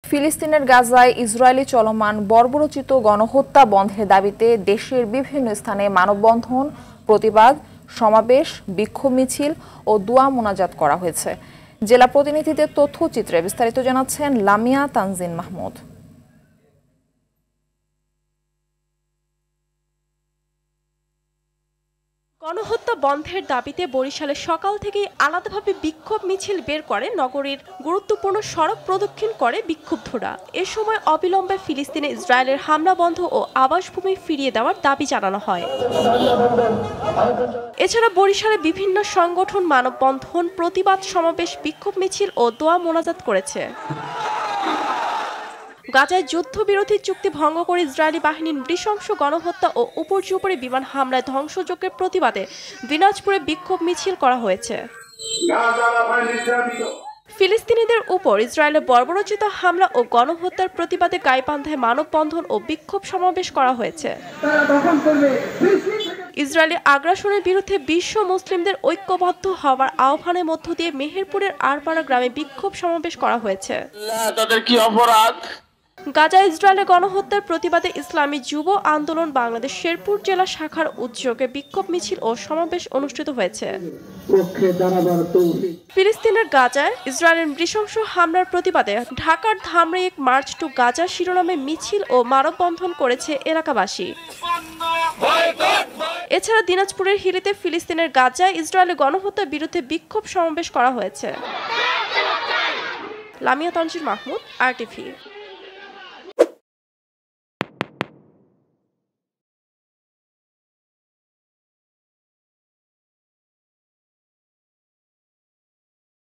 ফিলিস্তিনের গাজায় ইসরায়েলি চলমান বর্বরোচিত গণহত্যা বন্ধের দাবিতে দেশের বিভিন্ন স্থানে মানববন্ধন, প্রতিবাদ সমাবেশ, বিক্ষোভ মিছিল ও দোয়া মোনাজাত করা হয়েছে। জেলা প্রতিনিধিদের তথ্যচিত্রে বিস্তারিত জানাচ্ছেন লামিয়া তানজিন মাহমুদ। গণহত্যা বন্ধের দাবিতে বরিশালে সকাল থেকেই আলাদাভাবে বিক্ষোভ মিছিল বের করে নগরীর গুরুত্বপূর্ণ সড়ক প্রদক্ষিণ করে বিক্ষুব্ধরা। এ সময় অবিলম্বে ফিলিস্তিনে ইসরায়েলের হামলা বন্ধ ও আবাসভূমি ফিরিয়ে দেওয়ার দাবি জানানো হয়। এছাড়া বরিশালে বিভিন্ন সংগঠন মানববন্ধন, প্রতিবাদ সমাবেশ, বিক্ষোভ মিছিল ও দোয়া মোনাজাত করেছে। গাজায় যুদ্ধবিরোধী চুক্তি ভঙ্গ করে ইসরায়েলি বাহিনীর নৃশংস গণহত্যা ও উপর্যুপরি বিমান হামলায় ধ্বংসযজ্ঞের প্রতিবাদে দিনাজপুরে বিক্ষোভ মিছিল করা হয়েছে। ফিলিস্তিনিদের উপর ইসরায়েলের বর্বরোচিত হামলা ও গণহত্যার প্রতিবাদে গাইবান্ধায় মানববন্ধন ও বিক্ষোভ সমাবেশ করা হয়েছে। ইসরায়েলি আগ্রাসনের বিরুদ্ধে বিশ্ব মুসলিমদের ঐক্যবদ্ধ হওয়ার আহ্বানের মধ্য দিয়ে মেহেরপুরের আরপাড়া গ্রামে বিক্ষোভ সমাবেশ করা হয়েছে। গাজা ইসরায়েলের গণহত্যার প্রতিবাদে ইসলামী যুব আন্দোলন বাংলাদেশ শেরপুর জেলা শাখার উদ্যোগে বিক্ষোভ মিছিল ও সমাবেশ অনুষ্ঠিত হয়েছে। ফিলিস্তিনের গাজায় ইসরায়েলের নৃশংস হামলার প্রতিবাদে ঢাকার ধামরাই এক মার্চ টু গাজা শিরোনামে মিছিল ও মানববন্ধন করেছে এলাকাবাসী। এছাড়া দিনাজপুরের হিলিতে ফিলিস্তিনের গাজায় ইসরায়েলের গণহত্যার বিরুদ্ধে বিক্ষোভ সমাবেশ করা হয়েছে। লামিয়া তানজিন মাহমুদ, RTV।